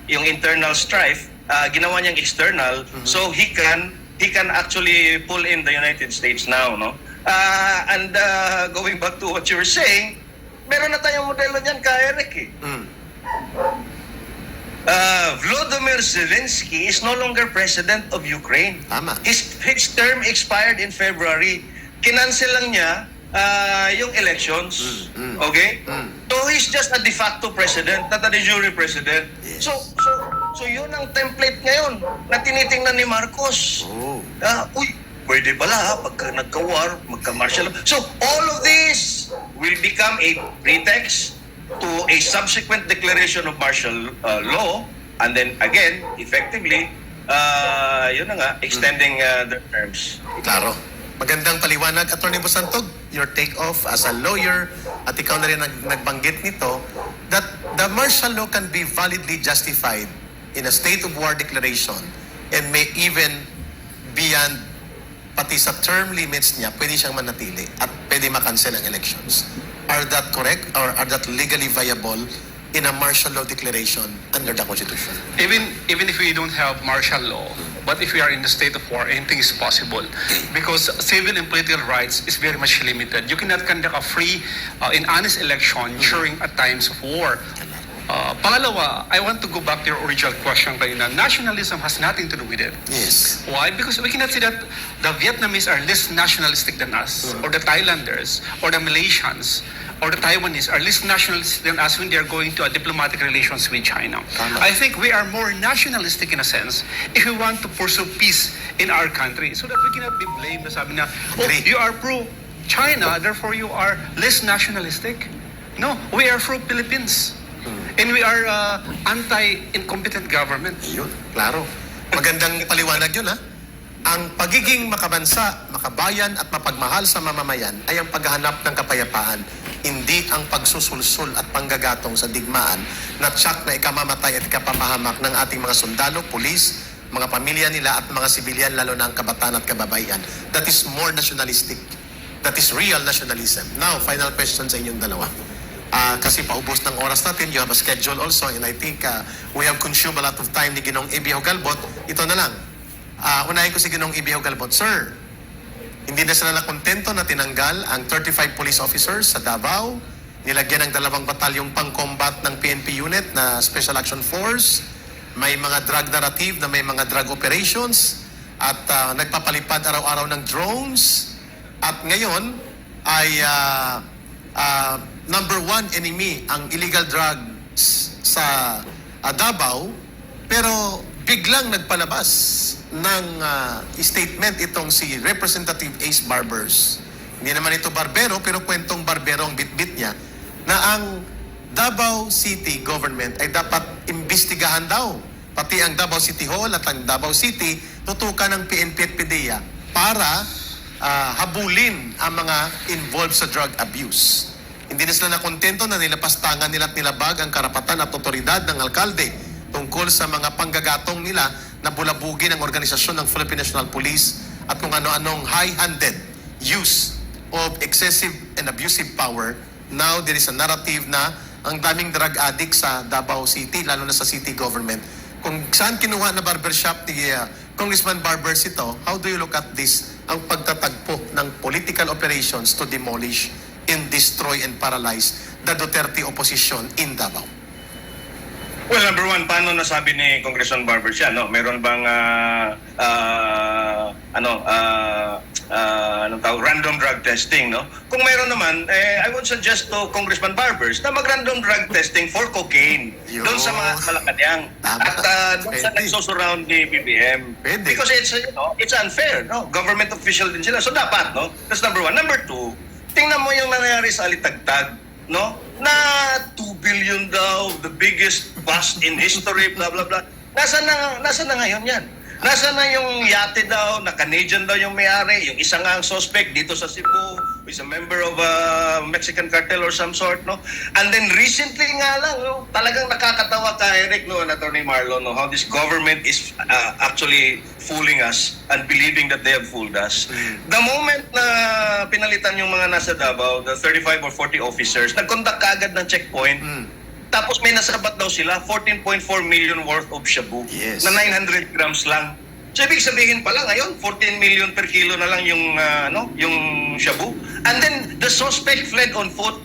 B: yung internal strife, ginawa niyang external, so he can actually pull in the United States now, no? And going back to what you were saying, meron na tayong modelo niyan, Eric, eh. Volodymyr Zelensky is no longer president of Ukraine.
A: Tama.
B: His term expired in February. Kinancel lang niya yung elections. Okay? So he's just a de facto president, not a de jure president.
A: Yes.
B: So yun ang template ngayon na tinitingnan ni Marcos.
A: Oh.
B: Pwede pala pagka nagka-war, magka-martial law. So all of this will become a pretext to a subsequent declaration of martial law, and then again, effectively, yun na nga, extending the terms.
A: Klaro. Magandang paliwanag, Attorney Basantog, your take off as a lawyer, at ikaw na rin nagbanggit nito, that the martial law can be validly justified in a state of war declaration and may even beyond pati sa term limits niya, pwede siyang manatili at pwede makancel ang elections. Are that correct or are that legally viable in a martial law declaration under the Constitution?
C: Even if we don't have martial law, but if we are in the state of war, anything is possible. Because civil and political rights is very much limited. You cannot conduct a free and honest election during at times of war. Pangalawa, I want to go back to your original question kanina. Nationalism has nothing to do with it.
A: Yes.
C: Why? Because we cannot say that the Vietnamese are less nationalistic than us, or the Thailanders, or the Malaysians, or the Taiwanese are less nationalistic than us when they are going to a diplomatic relations with China.
A: Tama.
C: I think we are more nationalistic in a sense if we want to pursue peace in our country, so that we cannot be blamed na sabi na,
A: Agree.
C: you are pro-China, therefore you are less nationalistic. No, we are pro-Philippines. And we are anti-incompetent government.
A: Yun, klaro. Magandang paliwanag yun, ha? Ang pagiging makabansa, makabayan at mapagmahal sa mamamayan ay ang paghahanap ng kapayapaan, hindi ang pagsusulsul at panggagatong sa digmaan na tsak na ikamamatay at ikapapahamak ng ating mga sundalo, pulis, mga pamilya nila at mga sibilyan, lalo na ang kabataan at kababaihan. That is more nationalistic. That is real nationalism. Now, final question sa inyong dalawa. Kasi paubos ng oras natin, you have a schedule also, and I think we have consumed a lot of time ni Ginong Ebi Hogalbot. Ito na lang. Unahin ko si Ginong Ebi Hogalbot. Sir, hindi na sila nakontento na tinanggal ang 35 police officers sa Davao. Nilagyan ng 2 batalyong pang-combat ng PNP unit na Special Action Force. May mga drug narrative na may mga drug operations at nagpapalipad araw-araw ng drones. At ngayon ay number 1 enemy ang illegal drugs sa Davao, pero biglang nagpalabas ng statement itong si Representative Ace Barbers. Hindi naman ito barbero, pero kwentong barbero ang bitbit niya, na ang Davao City government ay dapat imbestigahan daw. Pati ang Davao City Hall at ang Davao City, tutukan ng PNP at PDEA para habulin ang mga involved sa drug abuse. Hindi na sila nakontento na nilapastangan nila at nilabag ang karapatan at otoridad ng alkalde tungkol sa mga panggagatong nila na bulabugin ang organisasyon ng Philippine National Police at kung ano-anong high-handed use of excessive and abusive power. Now, there is a narrative na ang daming drug addict sa Davao City, lalo na sa city government. Kung saan kinuha na barbershop ni Congressman Barbers ito, how do you look at this, ang pagtatagpo ng political operations to demolish and destroy and paralyze the Duterte opposition in Davao?
B: Well, number 1, paano nasabi ni Congressman Barbers yan? No? Meron bang random drug testing? No? Kung meron naman, I would suggest to Congressman Barbers na mag-random drug testing for cocaine
A: Yun.
B: doon sa mga Malacanang
A: Tama.
B: at doon sa
A: Pwede.
B: nagsusurround ni BBM.
A: Pwede.
B: Because it's unfair. No? Government official din sila. So dapat, no? That's number 1. Number 2, tingnan mo yung nangyayari sa Alitagtag, no? Na 2 billion daw, the biggest bust in history, blah, blah, blah. Nasaan na ngayon yan? Nasaan na yung yate daw, na Canadian daw yung may-ari, yung isa nga ang suspect dito sa Cebu, who is a member of a Mexican cartel or some sort, no? And then recently nga lang, no, talagang nakakatawa ka, Eric, no, and Attorney Marlon, no, how this government is actually fooling us and believing that they have fooled us. The moment na pinalitan yung mga nasa Davao, the 35 or 40 officers, nag-conduct kaagad ng checkpoint. Tapos may nasabat daw sila, 14.4 million worth of shabu,
A: Yes.
B: na 900 grams lang. So ibig sabihin pala ngayon, 14 million per kilo na lang yung yung shabu. And then the suspect fled on foot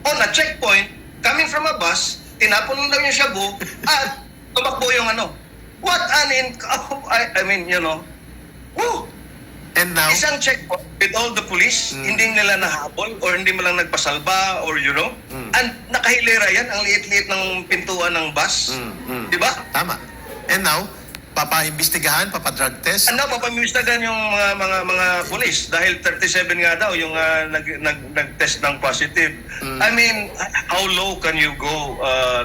B: on a checkpoint, coming from a bus, tinapon lang daw yung shabu at tumakbo yung What an I mean, woo!
A: And now,
B: Isang checkpoint with all the police, hindi nila nahabol or hindi mo lang nagpasalba or and nakahilera yan, ang liit-liit ng pintuan ng bus. Di ba?
A: tama. And now, papaimbestigahan, papadrug test.
B: Ano, papamistagan yung mga police dahil 37 nga daw yung nag-test ng positive. I mean, how low can you go,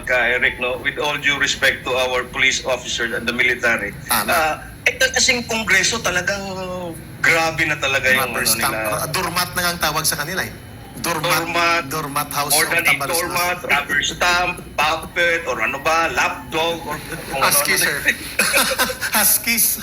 B: Eric, no? With all due respect to our police officers and the military.
A: Tama.
B: Ito kasing kongreso talagang grabe na talaga yung
A: Rubber stamp.
B: nila.
A: Doormat na nga ang tawag sa kanila eh.
B: Doormat.
A: Doormat house
B: More
A: of
B: than a
A: Tambaluslos.
B: doormat, rubber stamp, puppet, or lapdog, or kung
C: Husky,
B: ano-ano.
C: sir.
A: Huskies.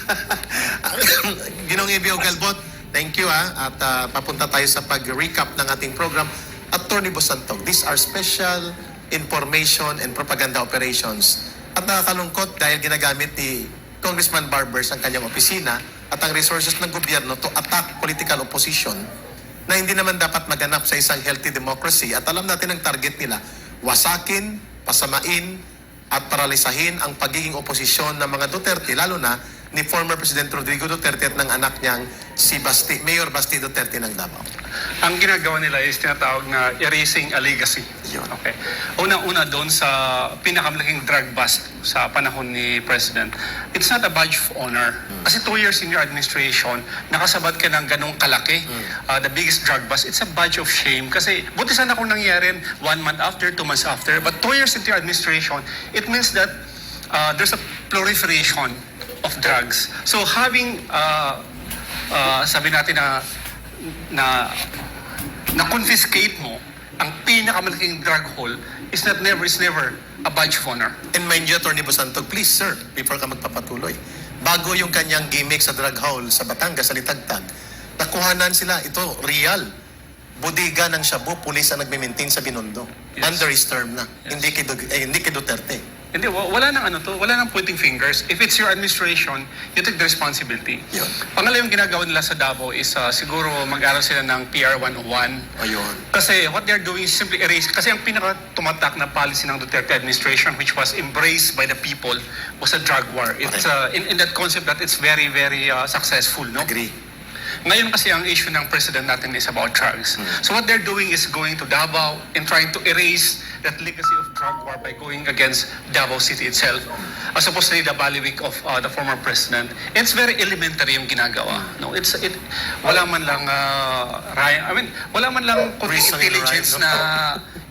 A: Ginong Ibio Galbot, thank you at papunta tayo sa pag-recap ng ating program. Attorney Bosantog, these are special information and propaganda operations. At nakakalungkot dahil ginagamit ni Congressman Barbers ang kanyang opisina at ang resources ng gobyerno to attack political opposition na hindi naman dapat maganap sa isang healthy democracy. At alam natin ang target nila, wasakin, pasamain, at paralisahin ang pagiging oposisyon ng mga Duterte, lalo na ni former President Rodrigo Duterte at ng anak niyang si Mayor Basti Duterte ng Davao.
C: Ang ginagawa nila is tinatawag na erasing a legacy.
A: Yun.
C: Okay. Una-una doon sa pinakamalaking drug bust sa panahon ni President. It's not a badge of honor. Kasi 2 years in your administration, nakasabat ka ng ganong kalaki, the biggest drug bust. It's a badge of shame. Kasi buti sana kung nangyari 1 month after, 2 months after. But 2 years into your administration, it means that there's a proliferation of drugs. So having sabi natin na confiscate mo ang pinakamalaking drug haul is never a badge of honor.
A: And mind you, Attorney Bosantog, please sir, before ka magpapatuloy, bago yung kanyang gimmick sa drug haul sa Batangas, sa Litagtag, nakuhanan sila, ito real. Bodega ng Shabu, pulis ang nagme-maintain sa Binondo.
C: Yes.
A: Under his term na.
C: Yes.
A: Hindi kay Duterte.
C: Hindi, wala nang wala nang pointing fingers. If it's your administration, you take the responsibility.
A: Yun.
C: Pangalawa yung ginagawa nila sa Davao is siguro mag-aral sila ng PR 101.
A: Ayun.
C: Kasi what they're doing is simply erase. Kasi ang pinaka-tumatak na policy ng Duterte administration, which was embraced by the people, was a drug war. It's in that concept that it's very, very successful, no?
A: Agree.
C: Ngayon kasi ang issue ng president natin is about drugs. So what they're doing is going to Davao and trying to erase that legacy of drug war by going against Davao City itself, as opposed to the bailiwick of the former president. It's very elementary yung ginagawa. No, wala man lang wala man lang kunting
A: Reason
C: intelligence
A: right, no?
C: na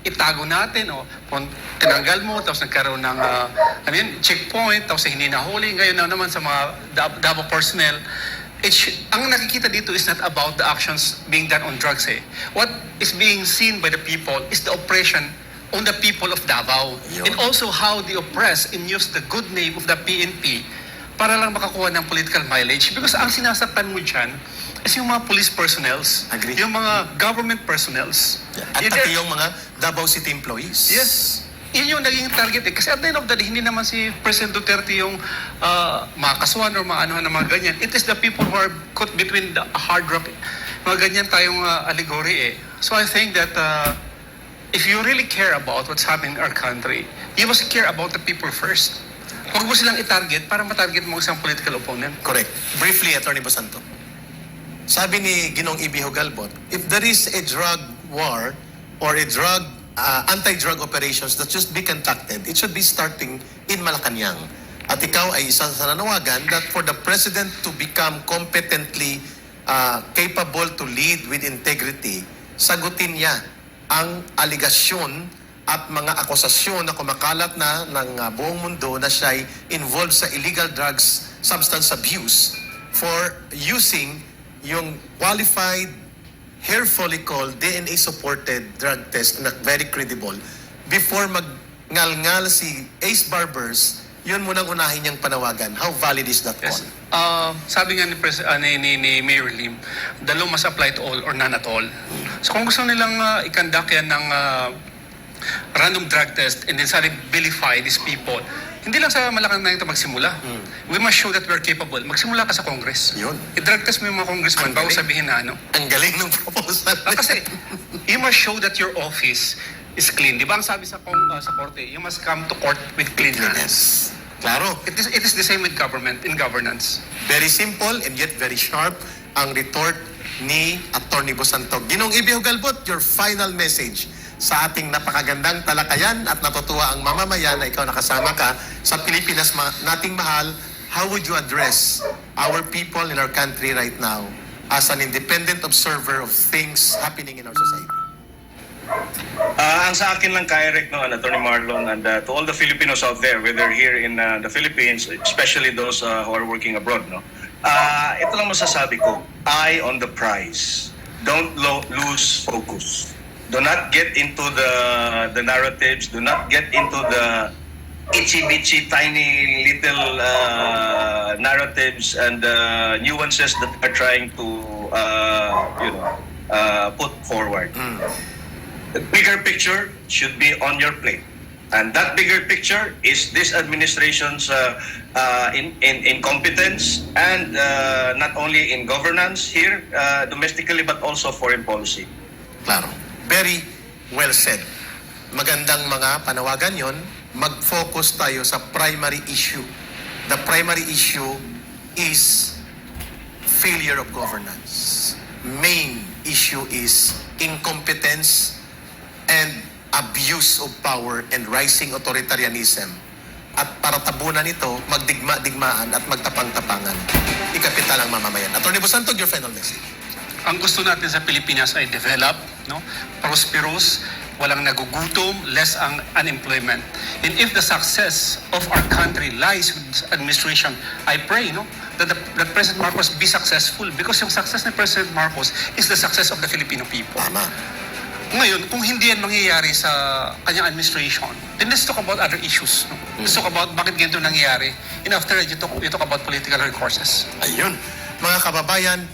C: itago natin o tinanggal mo tapos nagkaroon ng checkpoint tapos hindi nahuli ngayon na naman sa mga Davao personnel. Ang nakikita dito is not about the actions being done on drugs. What is being seen by the people is the oppression on the people of Davao.
A: Yun.
C: And also how they oppress and use the good name of the PNP para lang makakuha ng political mileage. Because ang sinasaktan mo dyan is yung mga police personnels,
A: Agree.
C: yung mga government personnels.
A: At pati yung mga Davao City employees.
C: Yes. Yun yung naging target eh. Kasi at the end of the day, hindi naman si President Duterte yung mga kasuhan or mga ano na mga ganyan. It is the people who are caught between the hard rock. Mga ganyan tayong allegory eh. So I think that if you really care about what's happening in our country, you must care about the people first. Huwag mo silang i-target para matarget mo isang political opponent.
A: Correct. Briefly, Attorney Bosanto. Sabi ni Ginong Ibiho Galbot, if there is a drug war or a anti-drug operations that should be conducted, it should be starting in Malacanang. At ikaw ay isa sa nanawagan that for the President to become competently capable to lead with integrity, sagutin niya ang aligasyon at mga akusasyon na kumakalat na ng buong mundo na siya'y involved sa illegal drugs substance abuse for using yung qualified hair follicle DNA-supported drug test na very credible before magngalngal si Ace Barbers, yun munang unahin niyang panawagan. How valid is that
C: Yes.
A: call?
C: Sabi nga ni Mayor Lim, the law must apply to all or none at all. So kung gusto nilang ikandak yan ng random drug test and then suddenly vilify these people, hindi lang sa Malacanang na ito magsimula. We must show that we're capable. Magsimula ka sa Congress.
A: Yun.
C: I-drug test mo yung mga congressman
A: Ang
C: bago
A: galing.
C: sabihin na ano.
A: Ang galing ng proposal.
C: Kasi you must show that your office is clean. Di ba ang sabi sa korte, you must come to court with clean hands.
A: Yes. Claro.
C: It is the same with government, in governance.
A: Very simple and yet very sharp ang retort ni Atty. Bosantog. Ginong Ibi Hugalbot, your final message sa ating napakagandang talakayan at natutuwa ang mamamayan na ikaw nakasama ka sa Pilipinas nating mahal. How would you address our people in our country right now as an independent observer of things happening in our society?
B: Ang sa akin lang, Kairek, no, Attorney Marlon, and to all the Filipinos out there, whether here in the Philippines, especially those who are working abroad, no, ito lang masasabi ko, eye on the prize. Don't lose focus. Do not get into the narratives. Do not get into the itchy-bitchy, tiny little narratives and nuances that are trying to, put forward. The bigger picture should be on your plate. And that bigger picture is this administration's incompetence and not only in governance here domestically but also foreign policy.
A: Claro. Very well said. Magandang mga panawagan yon. Mag-focus tayo sa primary issue. The primary issue is failure of governance. Main issue is incompetence and abuse of power and rising authoritarianism. At para tabunan ito, magdigma-digmaan at magtapang-tapangan. Ikapital ang mamamayan. Atty. Bosantog, your final message.
C: Ang gusto natin sa Pilipinas ay develop, no? Prosperous, walang nagugutom, less ang unemployment. And if the success of our country lies with this administration, I pray, no, that President Marcos be successful because yung success ni President Marcos is the success of the Filipino people.
A: Tama.
C: Ngayon, kung hindi yan mangyayari sa kanyang administration, then let's talk about other issues. No? Let's talk about bakit ganito nangyayari. And after that, you talk about political recourses.
A: Ayun. Mga kababayan,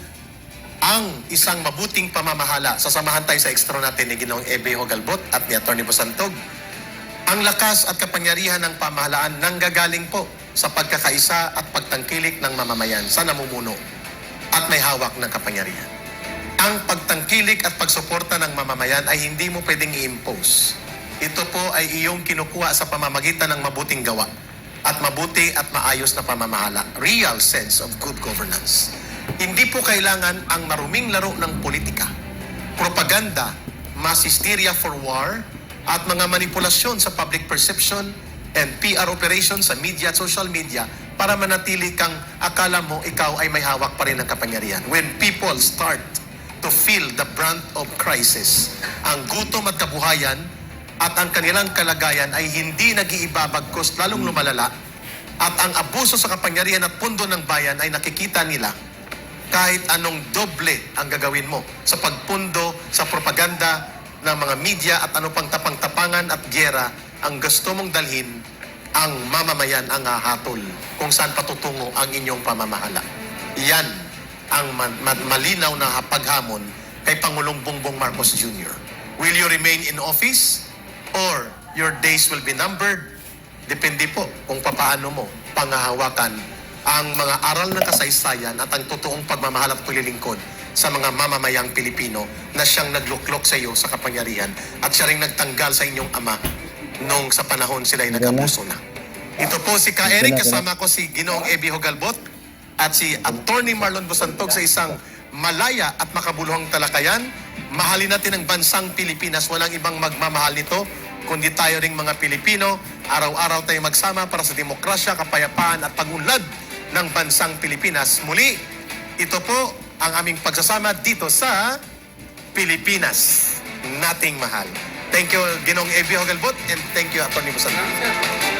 A: ang isang mabuting pamamahala, sasamahan tayo sa extra natin ni Ginoong Ebe Hugalbot at ni Atty. Bosantog. Ang lakas at kapangyarihan ng pamahalaan nanggagaling po sa pagkakaisa at pagtangkilik ng mamamayan sa namumuno at may hawak ng kapangyarihan. Ang pagtangkilik at pagsuporta ng mamamayan ay hindi mo pwedeng i-impose. Ito po ay iyong kinukuha sa pamamagitan ng mabuting gawa at mabuti at maayos na pamamahala. Real sense of good governance. Hindi po kailangan ang maruming laro ng politika, propaganda, mass hysteria for war, at mga manipulasyon sa public perception and PR operations sa media at social media para manatili kang akala mo ikaw ay may hawak pa rin ng kapangyarihan. When people start to feel the brunt of crisis, ang gutom at kabuhayan at ang kanilang kalagayan ay hindi nag-iibabagkos, lalong lumalala, at ang abuso sa kapangyarihan at pundo ng bayan ay nakikita nila, kahit anong doble ang gagawin mo sa pagpundo sa propaganda ng mga media at ano pang tapang-tapangan at gyera, ang gusto mong dalhin, ang mamamayan ang hahatol kung saan patutungo ang inyong pamamahala. Yan ang malinaw na paghamon kay Pangulong Bongbong Marcos Jr. Will you remain in office or your days will be numbered? Depende po kung papaano mo pangahawakan ang mga aral ng kasaysayan at ang totoong pagmamahal at paglilingkod sa mga mamamayang Pilipino na siyang nagluklok sa iyo sa kapangyarihan at siya ring nagtanggal sa inyong ama nung sa panahon sila'y nag-abuso na. Ito po si Ka Eric, kasama ko si Ginoong Ebe Hugalbot at si Atty. Marlon Bosantog sa isang malaya at makabuluhang talakayan. Mahalin natin ang bansang Pilipinas. Walang ibang magmamahal nito kundi tayo ring mga Pilipino. Araw-araw tayo magsama para sa demokrasya, kapayapaan at pagunlad ng bansang Pilipinas. Muli, ito po ang aming pagsasama dito sa Pilipinas nating mahal. Thank you, Ginoong Ebe Hugalbot, and thank you, Atty. Bosantog.